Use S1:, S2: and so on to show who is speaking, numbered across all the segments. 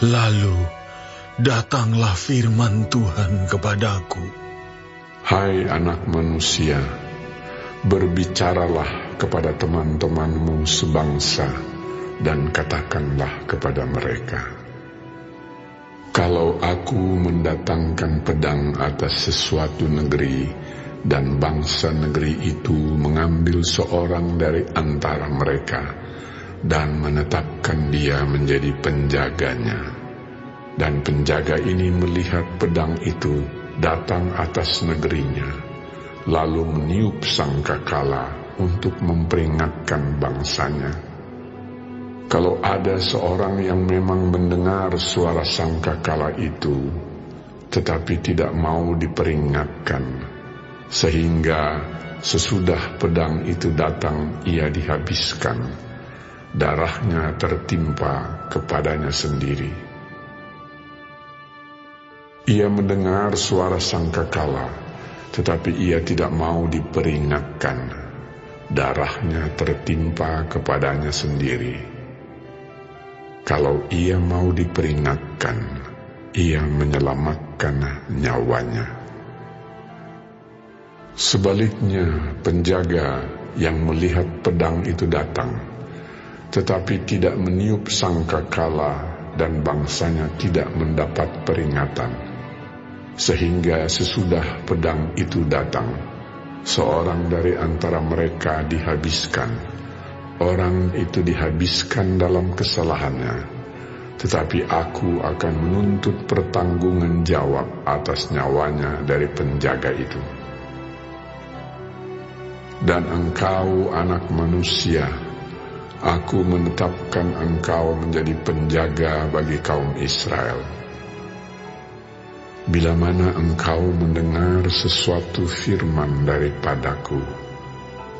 S1: Lalu datanglah firman Tuhan kepadaku.
S2: Hai anak manusia, berbicaralah kepada teman-temanmu sebangsa dan katakanlah kepada mereka, kalau aku mendatangkan pedang atas sesuatu negeri dan bangsa negeri itu mengambil seorang dari antara mereka dan menetapkan dia menjadi penjaganya, dan penjaga ini melihat pedang itu datang atas negerinya, lalu meniup sangkakala untuk memperingatkan bangsanya. Kalau ada seorang yang memang mendengar suara sangkakala itu, tetapi tidak mau diperingatkan, sehingga sesudah pedang itu datang ia dihabiskan, darahnya tertimpa kepadanya sendiri. Ia mendengar suara sangkakala, tetapi ia tidak mau diperingatkan, darahnya tertimpa kepadanya sendiri. Kalau ia mau diperingatkan, ia menyelamatkan nyawanya. Sebaliknya, penjaga yang melihat pedang itu datang, tetapi tidak meniup sangkakala dan bangsanya tidak mendapat peringatan, sehingga sesudah pedang itu datang, seorang dari antara mereka dihabiskan. Orang itu dihabiskan dalam kesalahannya, tetapi aku akan menuntut pertanggungan jawab atas nyawanya dari penjaga itu. Dan engkau, anak manusia, aku menetapkan engkau menjadi penjaga bagi kaum Israel. Bila mana engkau mendengar sesuatu firman daripadaku,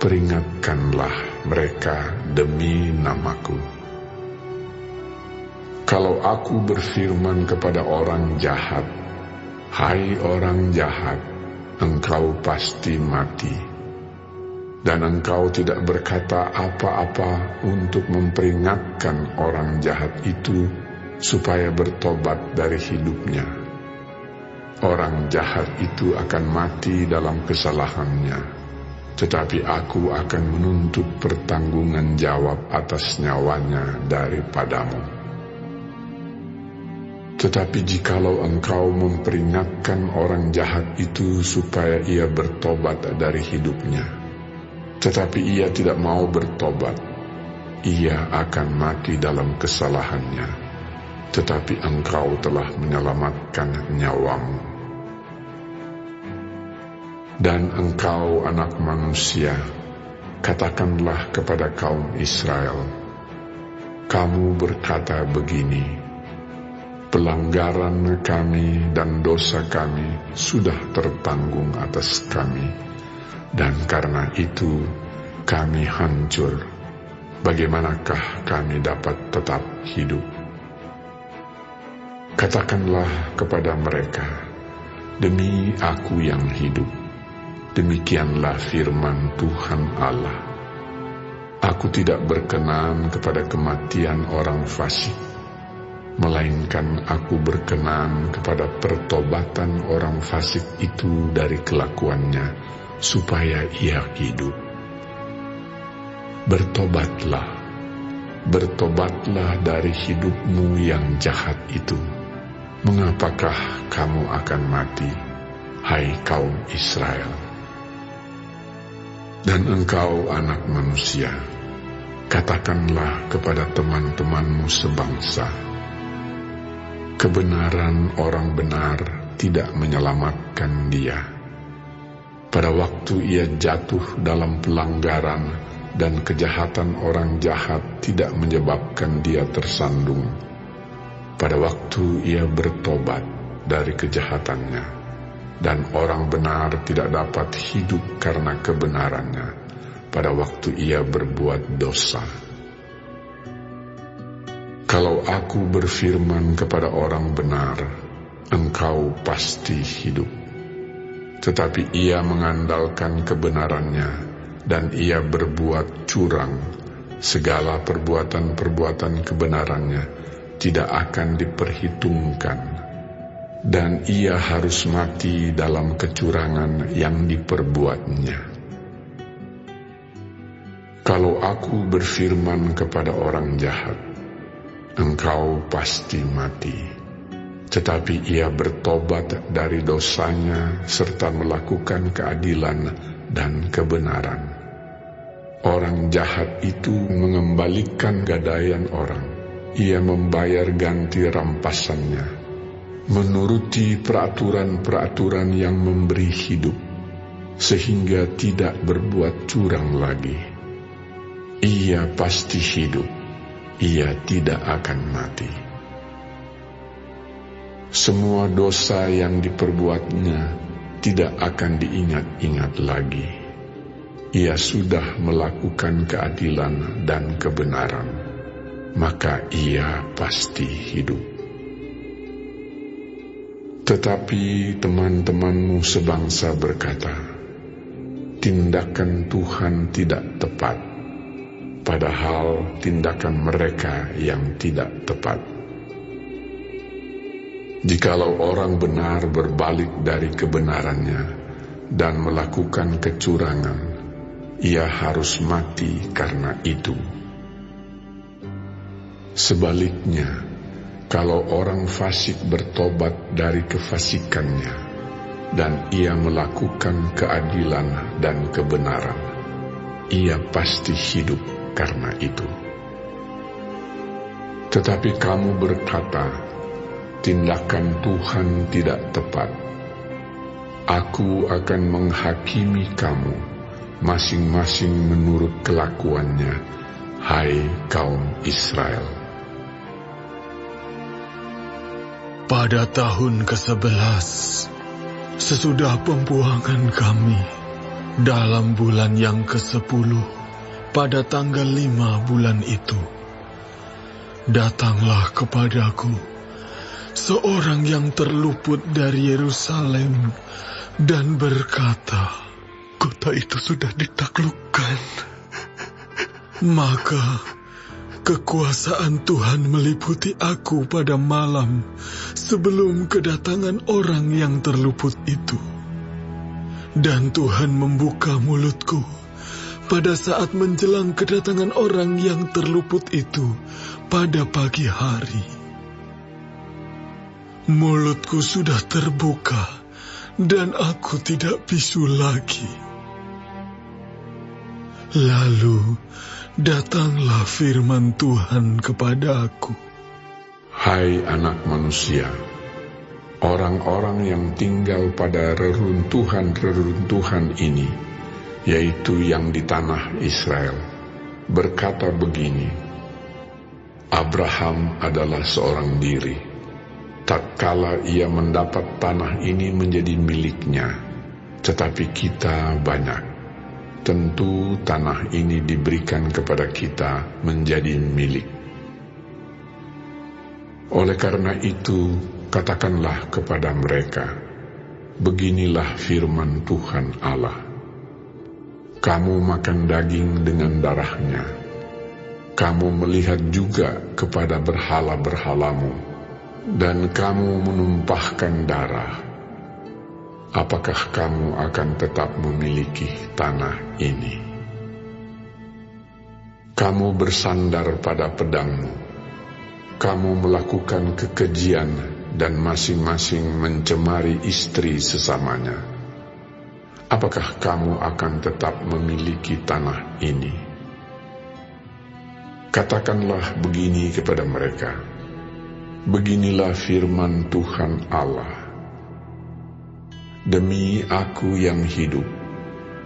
S2: peringatkanlah mereka demi namaku. Kalau aku berfirman kepada orang jahat, hai orang jahat, engkau pasti mati, dan engkau tidak berkata apa-apa untuk memperingatkan orang jahat itu supaya bertobat dari hidupnya, orang jahat itu akan mati dalam kesalahannya, tetapi aku akan menuntut pertanggungan jawab atas nyawanya daripadamu. Tetapi jikalau engkau memperingatkan orang jahat itu supaya ia bertobat dari hidupnya, tetapi ia tidak mau bertobat, ia akan mati dalam kesalahannya, tetapi engkau telah menyelamatkan nyawamu. Dan engkau, anak manusia, katakanlah kepada kaum Israel, kamu berkata begini, pelanggaran kami dan dosa kami sudah tertanggung atas kami, dan karena itu kami hancur. Bagaimanakah kami dapat tetap hidup? Katakanlah kepada mereka, demi aku yang hidup, demikianlah firman Tuhan Allah, aku tidak berkenan kepada kematian orang fasik, melainkan aku berkenan kepada pertobatan orang fasik itu dari kelakuannya, supaya ia hidup. Bertobatlah, bertobatlah dari hidupmu yang jahat itu. Mengapakah kamu akan mati, hai kaum Israel? Dan engkau, anak manusia, katakanlah kepada teman-temanmu sebangsa, kebenaran orang benar tidak menyelamatkan dia. Pada waktu ia jatuh dalam pelanggaran dan kejahatan orang jahat tidak menyebabkan dia tersandung. Pada waktu ia bertobat dari kejahatannya, dan orang benar tidak dapat hidup karena kebenarannya, pada waktu ia berbuat dosa. Kalau aku berfirman kepada orang benar, engkau pasti hidup, tetapi ia mengandalkan kebenarannya, dan ia berbuat curang, segala perbuatan-perbuatan kebenarannya tidak akan diperhitungkan, dan ia harus mati dalam kecurangan yang diperbuatnya. Kalau aku berfirman kepada orang jahat, engkau pasti mati, tetapi ia bertobat dari dosanya serta melakukan keadilan dan kebenaran, orang jahat itu mengembalikan gadaian orang. Ia membayar ganti rampasannya, menuruti peraturan-peraturan yang memberi hidup, sehingga tidak berbuat curang lagi. Ia pasti hidup, ia tidak akan mati. Semua dosa yang diperbuatnya tidak akan diingat-ingat lagi. Ia sudah melakukan keadilan dan kebenaran, maka ia pasti hidup. Tetapi teman-temanmu sebangsa berkata, tindakan Tuhan tidak tepat, padahal tindakan mereka yang tidak tepat. Jikalau orang benar berbalik dari kebenarannya dan melakukan kecurangan, ia harus mati karena itu. Sebaliknya, kalau orang fasik bertobat dari kefasikannya dan ia melakukan keadilan dan kebenaran, ia pasti hidup karena itu. Tetapi kamu berkata, tindakan Tuhan tidak tepat. Aku akan menghakimi kamu masing-masing menurut kelakuannya, hai kaum Israel.
S1: Pada tahun ke-11, sesudah pembuangan kami, dalam bulan yang ke-10, pada tanggal 5 bulan itu, datanglah kepadaku seorang yang terluput dari Yerusalem dan berkata, kota itu sudah ditaklukkan. Maka kekuasaan Tuhan meliputi aku pada malam sebelum kedatangan orang yang terluput itu. Dan Tuhan membuka mulutku pada saat menjelang kedatangan orang yang terluput itu pada pagi hari. Mulutku sudah terbuka dan aku tidak bisu lagi. Lalu datanglah firman Tuhan kepada aku.
S2: Hai anak manusia, orang-orang yang tinggal pada reruntuhan-reruntuhan ini, yaitu yang di tanah Israel, berkata begini, Abraham adalah seorang diri. Tatkala ia mendapat tanah ini menjadi miliknya, tetapi kita banyak. Tentu tanah ini diberikan kepada kita menjadi milik. Oleh karena itu, katakanlah kepada mereka, beginilah firman Tuhan Allah. Kamu makan daging dengan darahnya. Kamu melihat juga kepada berhala-berhalamu, dan kamu menumpahkan darah. Apakah kamu akan tetap memiliki tanah ini? Kamu bersandar pada pedangmu. Kamu melakukan kekejian dan masing-masing mencemari istri sesamanya. Apakah kamu akan tetap memiliki tanah ini? Katakanlah begini kepada mereka, beginilah firman Tuhan Allah. Demi aku yang hidup,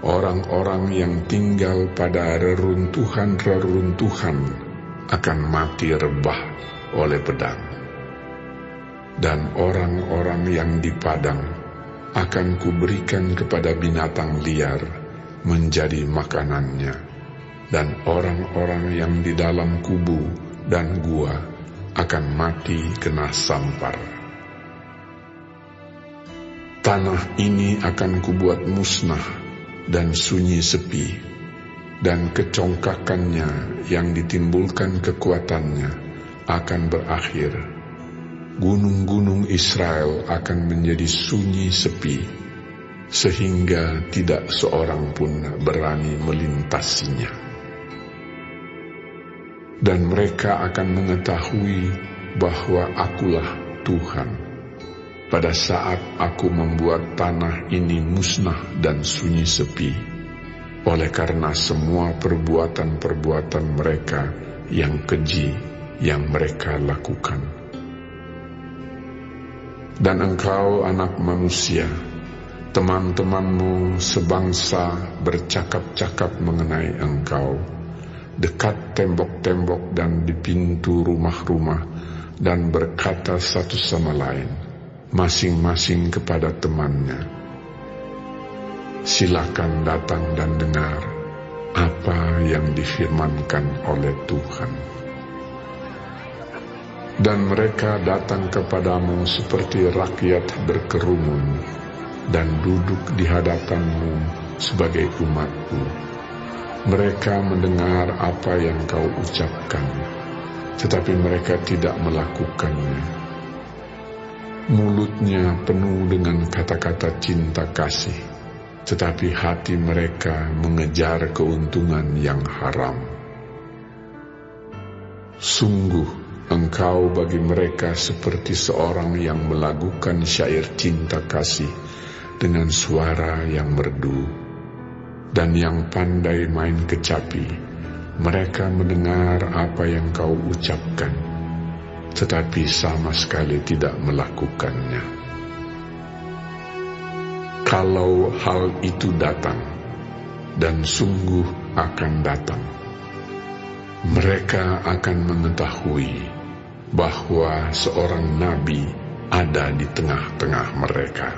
S2: orang-orang yang tinggal pada reruntuhan-reruntuhan akan mati rebah oleh pedang. Dan orang-orang yang di padang akan kuberikan kepada binatang liar menjadi makanannya. Dan orang-orang yang di dalam kubu dan gua akan mati kena sampar. Tanah ini akan kubuat musnah dan sunyi sepi, dan kecongkakannya yang ditimbulkan kekuatannya akan berakhir. Gunung-gunung Israel akan menjadi sunyi sepi, sehingga tidak seorang pun berani melintasinya. Dan mereka akan mengetahui bahwa Akulah Tuhan, pada saat Aku membuat tanah ini musnah dan sunyi sepi, oleh karena semua perbuatan-perbuatan mereka yang keji yang mereka lakukan. Dan engkau, anak manusia, teman-temanmu sebangsa bercakap-cakap mengenai engkau, dekat tembok-tembok dan di pintu rumah-rumah, dan berkata satu sama lain, masing-masing kepada temannya, silakan datang dan dengar apa yang difirmankan oleh Tuhan. Dan mereka datang kepadamu seperti rakyat berkerumun, dan duduk di hadapanmu sebagai umatku. Mereka mendengar apa yang kau ucapkan, tetapi mereka tidak melakukannya. Mulutnya penuh dengan kata-kata cinta kasih, tetapi hati mereka mengejar keuntungan yang haram. Sungguh, engkau bagi mereka seperti seorang yang melakukan syair cinta kasih dengan suara yang merdu, dan yang pandai main kecapi. Mereka mendengar apa yang kau ucapkan, tetapi sama sekali tidak melakukannya. Kalau hal itu datang, dan sungguh akan datang, mereka akan mengetahui bahwa seorang nabi ada di tengah-tengah mereka.